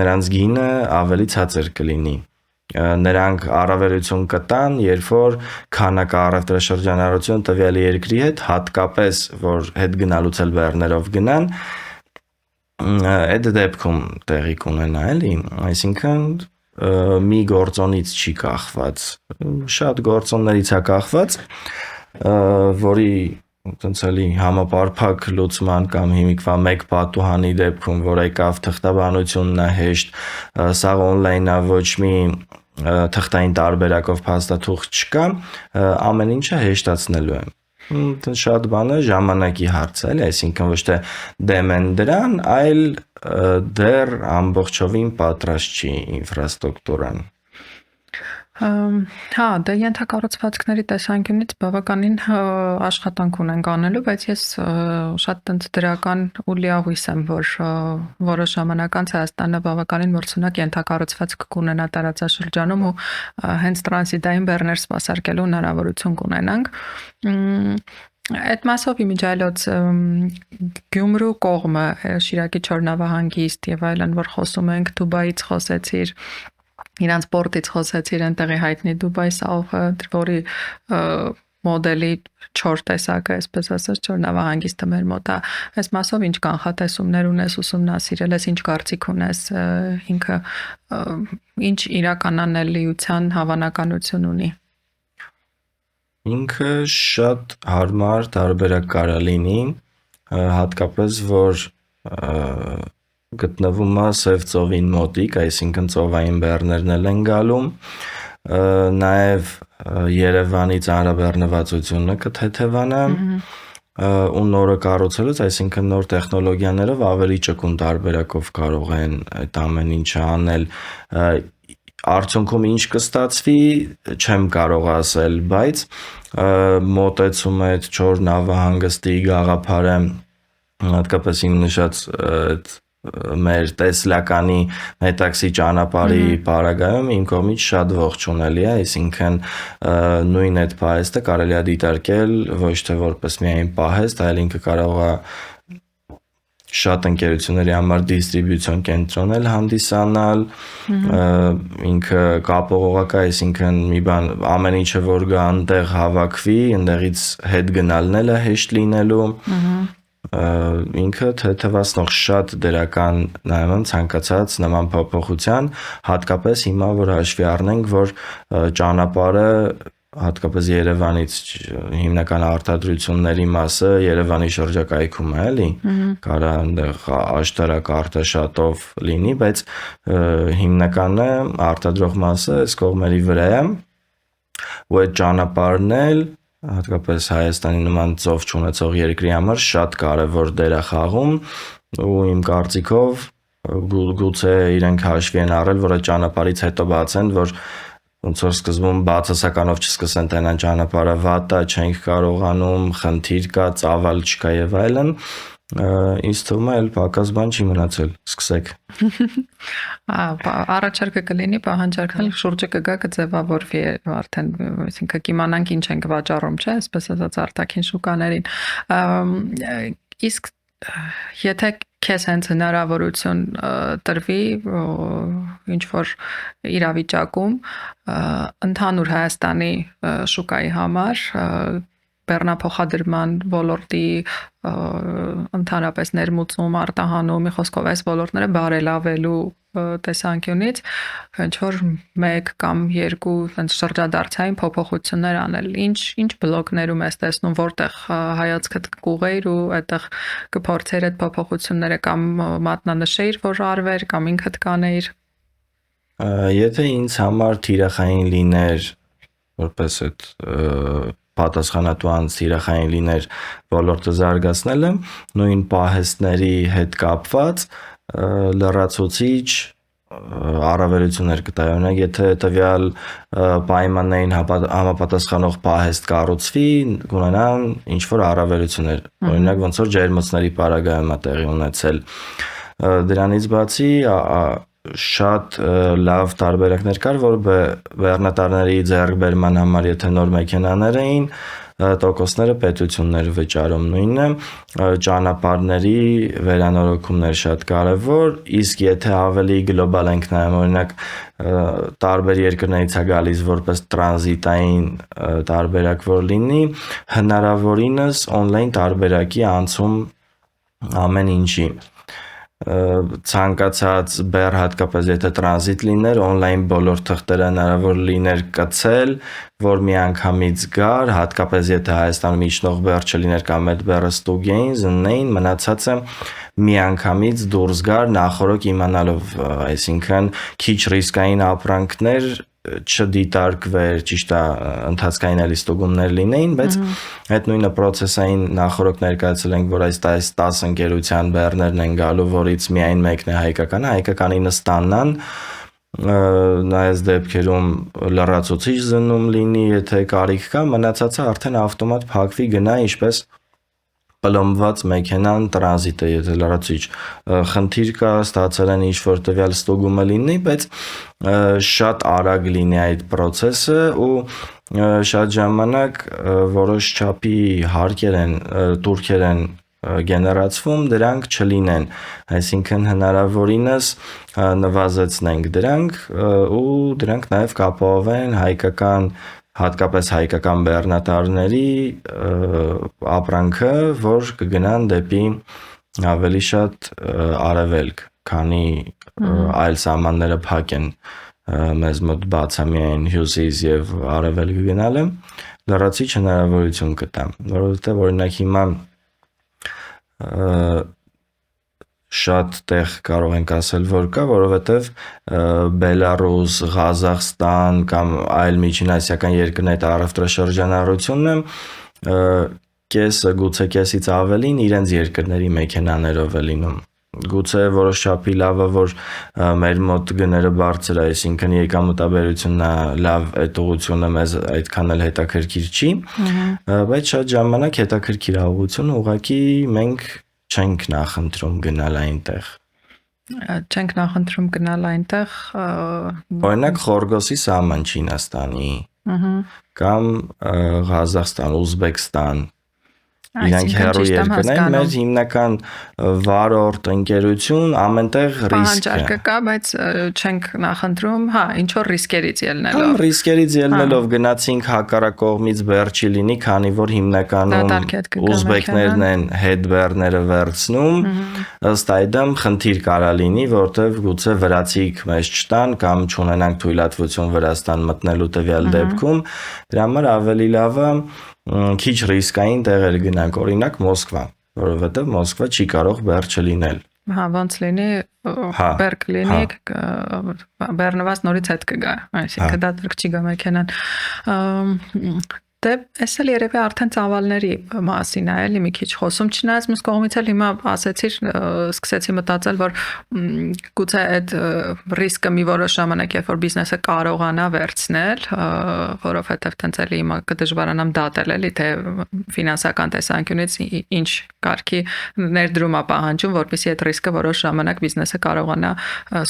[SPEAKER 1] նրանց գինը ավելի ցածր կլինի։ Նրանք առավելություն կտան, երբ որ քանակառավտրաշրջանառություն տվյալ երկրի հետ, հատկապես որ հետ գնալուց էլ բեռներով գնան, այդ դեպքում տեղի կունենա, էլի, այսինքն մի գործոնից չի կախված, շատ գործոններից է կախված, որի տենց-էլի համապարփակ լուծման կամ հիմիկվա մեկ պատուհանի դեպքում, որ եկավ թղթաբանությունն է հեշտ, սա on-line-ա ոչ մի թղթային տարբերակով փաստաթուղթ չկա, ամեն ինչը հեշտացնելու է։ Շատ բանը ժամանակի հարց է, այսինքն ոչ թե դեմ են դրան, այլ դեռ ամբողջովին պատրաստ չի ինֆրաստրուկտուրան։
[SPEAKER 2] Հա, դե ենթակառուցվածքների տեսանկյունից բավականին աշխատանք ունենք անելու, բայց ես շատ տենց դրական ու լիահույս եմ, որ որոշ ժամանակ անց Հայաստանը բավականին մրցունակ ենթակառուցվածք կունենա տարածաշրջանում ու հենց տրանզիտային բեռներ սպասարկելու հնարավորություն կունենանք։ Այդ մասով իմիջիայլոց Գյումրու կողմը, Շիրակի Չորնավահանգիստ եւ այլն, որ խոսում ենք, Դուբայից խոսեցիր, իրանց պորտից խոսեցիր, այնտեղի հայտնի Դուբայ Սաուխը, որի մոդելի 4 տեսակը, այսպես ասած, Չորնավահանգիստը մեր մոտ է։ Այս մասով ինչ կանխատեսումներ ունես, ուսումնասիրել ես, ինչ կարծիք ունես, ինքը ինչ իրականանելիության հավանականություն ունի։
[SPEAKER 1] Ինքը շատ հարմար տարբերակ կարա լինի, հատկապես որ գտնվում է Սև ծովին մոտիկ, այսինքն ծովային բեռներն էլ են գալու, նաև Երևանից ծանրաբեռնվածությունը կթեթևանա, ու նորը կառուցելուց, այսինքն նոր տեխնոլոգիաներով ավելի ճկուն տարբերակով կարող են այդ ամեն ինչը անել, արդյունքում ինչ կստացվի, չեմ կարող ասել, բայց մոտեցումը այդ Չոր նավահանգստի գաղափարը, հատկապես իմ նշած այդ մեր տեսլականի մետաքսի ճանապարհի պարագայում իմ կողմից շատ ողջունելի է, այսինքն նույն այդ պահեստը կարելի է դիտարկել ոչ թե որպես միայն պահեստ, այլ ինքը կարող է շատ ընկերությունների համար դիստրիբյուցիոն կենտրոն էլ հանդիսանալ, ինքը կապողողակ է, այսինքն մի բան ամեն ինչը որ գա այնտեղ հավաքվի, այնտեղից հետ գնալն էլ է հեշտ լինելու, ինքը թեթևացնող շատ դրական նայում եմ ցանկացած նման փոփոխության, հատկապես հիմա որ հաշվի առնենք, որ ճանապարհը հատկապես Երևանից հիմնական արտադրությունների մասը Երևանի շրջակայքում է, էլի, կարա այնտեղ աշտարակ արտաշատով լինի, բայց հիմնականը արտադրող մասը այս կողմերի վրա է, ու այդ ճանապարհն էլ հատկապես Հայաստանի նման ծով չունեցող երկրի համար շատ կարևոր դեր է խաղում, ու իմ կարծիքով գուցե իրենք հաշվի են առել, որ այդ ճանապարհից հետո բացեն, որ ոնց որ սկզբում բացասականով չսկսեն տենան ճանապարհը վատ է, չենք կարողանում, խնդիր կա, ծավալ չկա եւ այլն, ինձ թվում է պակաս բան չի մնացել, սկսեք։
[SPEAKER 2] Առաջարկը կլինի, պահանջարկել շուրջը կգա կձևավորվի արդեն, այսինքն կիմանանք ինչ ենք վաճառում, չէ՞, այսպես ասած արտաքին շուկաներին։ Իսկ եթե քեզ հենց հնարավորություն տրվի ինչ որ իրավիճակում ընդհանուր Հայաստանի շուկայի համար բեռնափոխադրման ոլորտի ընդհանրապես ներմուծում, արտահանում, մի խոսքով այս ոլորտները բարելավելու տեսանկյունից ինչ որ 1 կամ 2 այնց շրջադարձային փոփոխություններ անել, ինչ բլոկներում ես տեսնում, որտեղ հայացքդ կուղեիր ու այդտեղ կփորձեիր այդ փոփոխությունները կամ մատնանշեիր, որ արվեր, կամ ինքդ կանեիր։
[SPEAKER 1] Եթե ինձ համար թիրախային լիներ, որպես այդ պատասխանատու անձ թիրախային լիներ ոլորտը զարգացնելը, նույն պահեստների հետ կապված լրացուցիչ առավելություններ կտա, օրինակ եթե տվյալ պայմաններին համապատասխանող պահեստ կառուցվի, կունենան ինչ որ առավելություններ, օրինակ ոնց որ ջերմոցների պարագայում է տեղի ունեցել։ Դրանից բացի շատ լավ տարբերակներ կար, որ բեռնատարների ձեռքբերման համար, եթե նոր մեքենաներ էին, տոկոսները պետություններ վճարում նույնն է, ճանապարհների վերանորոգումներ շատ կարևոր, իսկ եթե ավելի գլոբալ ենք նայում, օրինակ տարբեր երկրներից է գալիս որպես տրանզիտային տարբերակ որ լինի, հնարավորինս on-line տարբերակի անցում ամեն ինչի ցանկացած բեռ հատկապես եթե տրանզիտ լիներ on-line բոլոր թղթերը հնարավոր լիներ կցել, որ միանգամից գար, հատկապես եթե Հայաստանում իջնող բեռ չլիներ կամ այդ բեռը ստուգեին, զննեին, մնացածը միանգամից դուրս գար նախորոք իմանալով, այսինքն քիչ ռիսկային ապրանքներ չդիտարկվեր, ճիշտ է, ընթացքային էլի ստուգումներ լինեին, բայց այդ նույնը process-ային նախորոք ներկայացել ենք, որ այս 10 ընկերության բեռներն են գալու, որից միայն մեկն է հայկականը, հայկականին ստանան, նայած դեպքերում լրացուցիչ զննում լինի, եթե կարիք կա, մնացածը արդեն ավտոմատ փակվի գնա, ինչպես պլոմված մեքենան տրանզիտ է, եթե լրացուցիչ խնդիր կա, ստացել են ինչ-որ տվյալ ստուգումը լինի, բայց շատ արագ լինի այդ process-ը ու շատ ժամանակ որոշ չափի հարկեր են, տուրքեր են գեներացվում, դրանք չլինեն, այսինքն հնարավորինս նվազեցնենք դրանք ու դրանք նաև կապահովեն հայկական հատկապես հայկական բեռնատարների ապրանքը, որ կգնան դեպի ավելի շատ արևելք, քանի այլ սահմանները փակ են մեզ մոտ բացա միայն հյուսիս եւ արևելք գնալը, լրացիչ հնարավորություն կտա, որովհետեւ օրինակ հիմա շատ տեղ կարող ենք ասել, որ կա, որովհետև Բելարուս, Ղազախստան կամ այլ միջինասիական երկրների առևտրաշրջանառությունը կեսը, գուցե կեսից ավելին իրենց երկրների մեքենաներով է լինում։ Գուցե որոշ չափի լավը, որ մեր մոտ գները բարձր է, այսինքն եկամտաբերությունն է լավ, այդ ուղղությունը մեզ այդքան էլ հետաքրքիր չի, բայց շատ ժամանակ հետաքրքիր ուղղությունը ուղղակի մենք չենք նախընտրում գնալ այնտեղ։
[SPEAKER 2] Չենք նախընտրում գնալ այնտեղ։
[SPEAKER 1] Օրինակ Խորգոսի սահման Չինաստանի կամ Ղազախստան, Ուզբեկստան, իրանք հեռու երկրներ, մեր հիմնական վարորդ ընկերություն ամենտեղ ռիսկ է։
[SPEAKER 2] Պահանջարկը կա, բայց չենք նախընտրում, հա, ինչ որ ռիսկերից ելնելով։
[SPEAKER 1] Հա, ռիսկերից ելնելով գնացինք հակառակ կողմից բեռ չի լինի, քանի որ հիմնականում ուզբեկներն են հետ բեռները վերցնում, ըստ այդմ խնդիր կարա լինի, որտեվ գուցե վրացիք մեզ չտան կամ չունենանք թույլատվություն Վրաստան մտնելու տվյալ դեպքում, դրա համար ավելի լավը քիչ ռիսկային տեղեր գնանք, օրինակ Մոսկվա, որովհետև Մոսկվա չի կարող բեռ չլինել։
[SPEAKER 2] Հա, ոնց լինի, բեռ կլինի, բեռնված նորից հետ կգա, այսինքն դա դեռ չի գա մեքենան։ Դե էս էլ երևի արդեն ծավալների մասին է, էլի մի քիչ խոսում, չնայած մյուս կողմից էլ հիմա ասեցիր, սկսեցի մտածել, որ գուցե այդ ռիսկը մի որոշ ժամանակ, երբ որ բիզնեսը կարողանա վերցնել, որովհետև տենց էլի հիմա կդժվարանամ դատել, էլի թե ֆինանսական տեսանկյունից ինչ կարգի ներդրում է պահանջում, որպեսզի այդ ռիսկը որոշ ժամանակ բիզնեսը կարողանա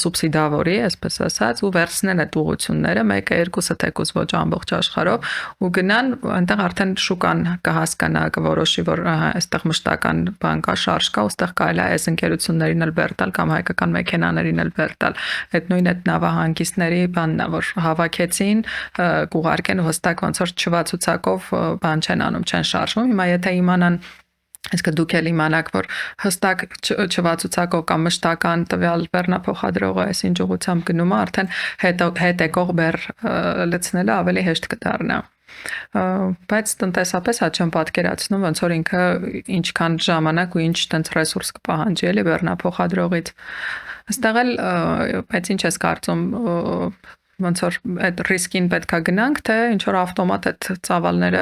[SPEAKER 2] սուբսիդավորի, այսպես ասած, ու վերցնել այդ ուղղությունները, մեկը, երկուսը թեկուզ ոչ ամբողջ աշխարհով ու գնան այնտեղ արդեն շուկան կհասկանա, կորոշի, որ այստեղ մշտական բան կա, շարժ կա, ուստեղ կարելի է այս ընկերություններին էլ բերտալ կամ հայկական մեքենաներին էլ բերտալ։ Այդ նույն այդ նավահանգիստների բանն է, որ հավաքեցին, կուղարկեն հստակ ոնց որ չվացուցակով բան չեն անում, չեն շարժվում։ Հիմա եթե իմանան Այսինքն դուք էլ իմանաք, որ հստակ չվացուցակով կամ մշտական տվյալ բեռնափոխադրողը այս ինչ ուղղությամբ գնում է, արդեն հետ եկող բեռ լցնելը ավելի հեշտ կդառնա։ Բայց տնտեսապես հա չեմ պատկերացնում, ոնց որ ինքը ինչքան ժամանակ ու ինչ տենց ռեսուրս կպահանջի էլի բեռնափոխադրողից։ Այստեղ էլ բայց ինչ ես կարծում ոնց որ այդ ռիսկին պետքա գնանք, թե ինչ որ ավտոմատ այդ ծավալները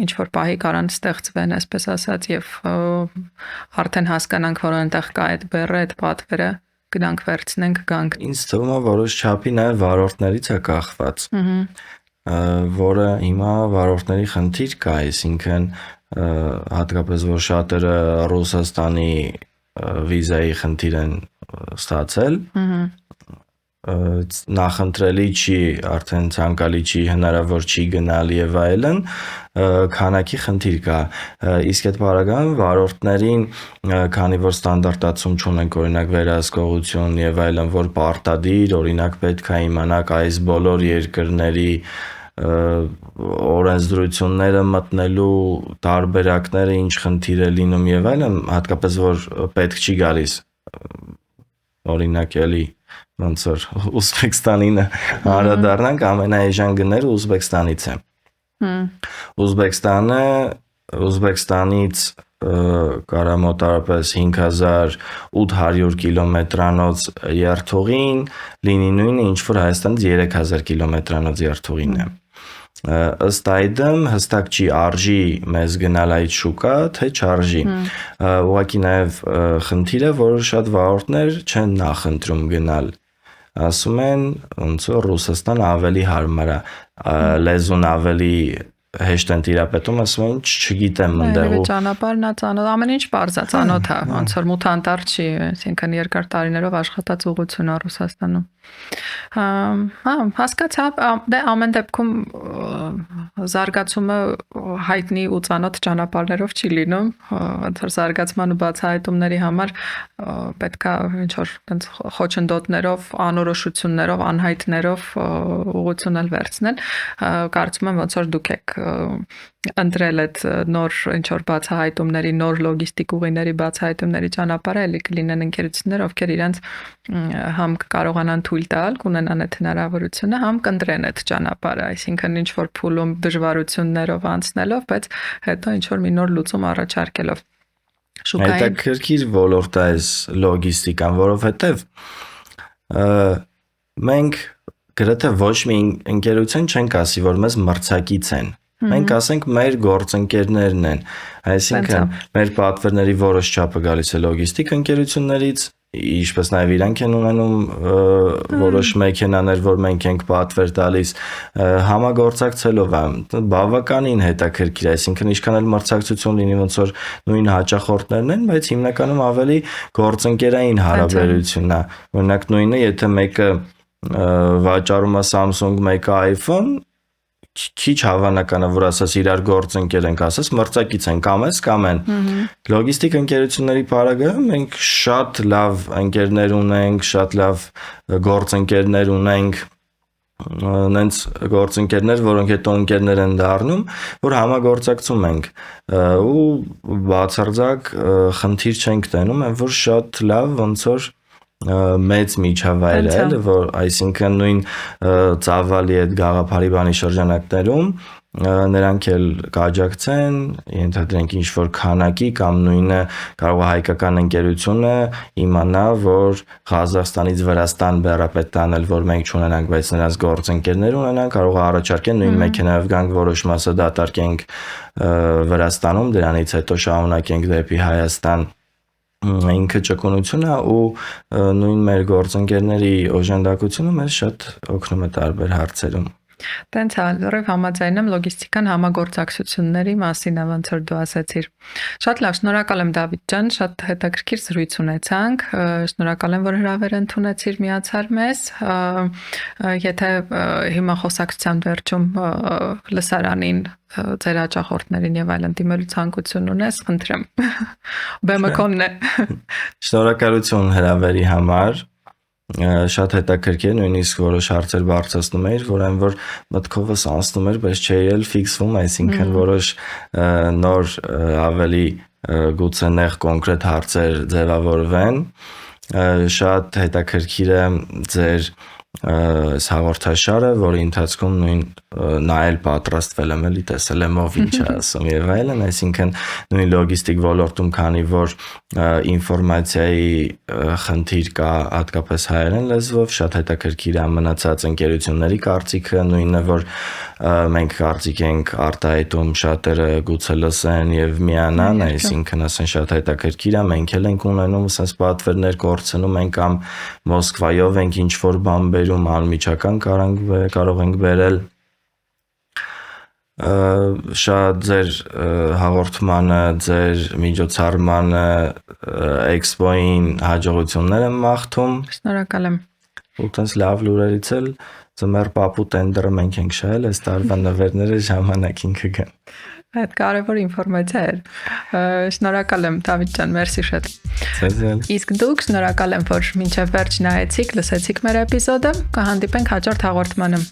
[SPEAKER 2] ինչ որ պահի կարան ստեղծվեն, այսպես ասած, եւ արդեն հասկանանք, որ այնտեղ կա այդ բեռը, այդ պատվերը, գնանք վերցնենք, գանք։
[SPEAKER 1] Ինձ թվում է որոշ չափի նաև վարորդներից է կախված, որը հիմա վարորդների խնդիր կա, այսինքն հատկապես որ շատերը Ռուսաստանի վիզայի խնդիր են ստացել, նախընտրելի չի, արդեն ցանկալի չի, հնարավոր չի գնալ եւ այլն, քանակի խնդիր կա։ Իսկ այդ բaragam վարորդներին, քանի որ ստանդարտացում չունենք, օրինակ վերահսկողություն եւ այլն, որ պարտադիր, օրինակ պետք է իմանաք այս բոլոր երկրների օրենսդրությունները մտնելու տարբերակները ինչ խնդիր է լինում եւ այլն, հատկապես որ պետք չի գալիս, օրինակ էլի ոնց որ Ուզբեկստանին անդրադառնանք, ամենաէժան գները Ուզբեկստանից է։ Ուզբեկստանից կարա մոտավորապես 5800 կիլոմետրանոց երթուղին լինի նույնը, ինչ որ Հայաստանից 3000 կիլոմետրանոց երթուղին է։ Ըստ այդմ հստակ չի արժի մեզ գնալ այդ շուկա, թե չարժի։ Ուղղակի նաև խնդիրը, որ շատ վարորդներ չեն նախընտրում գնալ, ասում են ոնց որ Ռուսաստան ավելի հարմար է, լեզուն ավելի հեշտ են տիրապետում, ասում են չգիտեմ ընդեղ ու
[SPEAKER 2] ճանապարհն է ծանոթ, ամեն ինչ པարզ է, ծանոթ է, ոնց որ մութանտար չի, այսինքն երկար տարիներով աշխատած ուղղություն է Ռուսաստանում։ Հասկացա, դե ամեն դեպքում զարգացումը հայտնի ու ծանոթ ճանապարհներով չի լինում, ոնց որ զարգացման ու բացահայտումների համար պետքա ինչ որ տենց խոչընդոտներով, անորոշություններով, անհայտներով ուղղություն էլ վերցնել։ Կարծում եմ ոնց որ դուք եք ընտրել այդ նոր ինչ որ բացահայտումների, նոր լոգիստիկ ուղիների բացահայտումների ճանապարհը, էլի կլինեն ընկերություններ, ովքեր իրենց համ կարողանան թույլ տալ, կունենան այդ հնարավորությունը, համ կընտրեն այդ ճանապարհը, այսինքն ինչ որ փուլում դժվարություններով անցնելով, բայց հետո ինչ որ մի նոր լուծում առաջարկելով։
[SPEAKER 1] Հետաքրքիր ոլորտ է այս լոգիստիկան, որովհետև մենք գրեթե ոչ մի ընկերություն չենք ասի, որ մեզ մրցակից են։ Մենք ասենք մեր գործընկերներն են, այսինքն մեր պատվերների որոշ չափը գալիս է լոգիստիկ ընկերություններից, ինչպես նաև իրանք են ունենում որոշ մեքենաներ, որ մենք ենք պատվեր տալիս, համագործակցելով է բավականին հետաքրքիր, այսինքն ինչքան էլ մրցակցություն լինի, ոնց որ նույն հաճախորդներն են, բայց հիմնականում ավելի գործընկերային հարաբերությունն է։ Օրինակ նույնը, եթե մեկը վաճառում է Samsung, մեկը iPhone, քիչ հավանական է, որ ասես իրար գործընկեր ենք, ասես մրցակից են, կամ ես կամ են։ Լոգիստիկ ընկերությունների բaragam մենք շատ լավ ընկերներ ունենք, շատ լավ գործընկերներ ունենք, նենց գործընկերներ, որոնք հետո ընկերներ են դառնում, որ համագործակցում ենք ու բացարձակ խնդիր չենք տենում, այն որ շատ լավ ոնց որ մեծ միջավայր է, որ այսինքն նույն ծավալի այդ գաղափարի բանի շրջանակներում նրանք էլ կաջակցեն, ենթադրենք ինչ որ քանակի կամ նույնը կարող է հայկական ընկերությունը իմանա, որ Ղազախստանից Վրաստան բեռապետ տանել, որ մենք չունենանք, բայց նրանց գործընկերներ ունենան, կարող է առաջարկեն նույն մեքենայով գանք որոշ մասը դատարկենք Վրաստանում, դրանից հետո շարունակենք դեպի Հայաստան։ Ինքը ճկունություն է ու նույն մեր գործընկերների օժանդակությունը մեզ շատ օգնում է տարբեր հարցերում։
[SPEAKER 2] Տենց է, լրիվ համաձայն եմ լոգիստիկան համագործակցությունների մասին, ոնց որ դու ասացիր։ Շատ լավ, շնորհակալ եմ Դավիթ ջան, շատ հետաքրքիր զրույց ունեցանք։ Շնորհակալ եմ, որ հրավեր ընդունեցիր, միացար մեզ։ Եթե հիմա խոսակցության վերջում լսարանին ձեր հաճախորդներին եւ այլն դիմելու ցանկություն ունես, խնդրեմ։ Բեմը քոնն է։
[SPEAKER 1] Շնորհակալություն հրավերի համար։ Շատ հետաքրքիր, նույնիսկ որոշ հարցեր բարձրացնում էիր, որ այն որ մտքովս անցնում էր, բայց չէի էլ ֆիքսվում, այսինքն որոշ նոր ավելի գուցե նեղ կոնկրետ հարցեր ձևավորվեն։ Շատ հետաքրքիր է ձեր այս հաղորդաշարը, որի ընթացքում նույն նայել պատրաստվել եմ, էլի տեսել եմ ով ինչ է ասում եւ այլն, այսինքն նույն լոգիստիկ ոլորտում, քանի որ ինֆորմացիայի խնդիր կա հատկապես հայերեն լեզվով, շատ հետաքրքիր է մնացած ընկերությունների կարծիքը, նույնը որ մենք կարծիք ենք արտահայտում, շատերը գուցե լսեն եւ միանան, այսինքն ասեն շատ հետաքրքիր է, մենք էլ ենք ունենում ասես պատվերներ կորցնում ենք կամ Մոսկվայով ենք ինչ որ բան բերում, անմիջական կարող ենք բերել։ Շատ ձեր հաղորդմանը, ձեր միջոցառմանը, էքսպոին հաջողություններ եմ մաղթում։
[SPEAKER 2] Շնորհակալ եմ։
[SPEAKER 1] Ու տենց լավ լուրերից էլ ձմեռ պապու տենդերը մենք ենք շահել, այս տարվա նվերները ժամանակին կգան։
[SPEAKER 2] Այդ կարևոր ինֆորմացիա էր։ Շնորհակալ եմ Դավիթ ջան, մերսի շատ։
[SPEAKER 1] Ձեզ էլ։
[SPEAKER 2] Իսկ դուք շնորհակալ եմ, որ մինչև վերջ նայեցիք, լսեցիք մեր էպիզոդը։ Կհանդիպենք հաջորդ հաղորդմանը։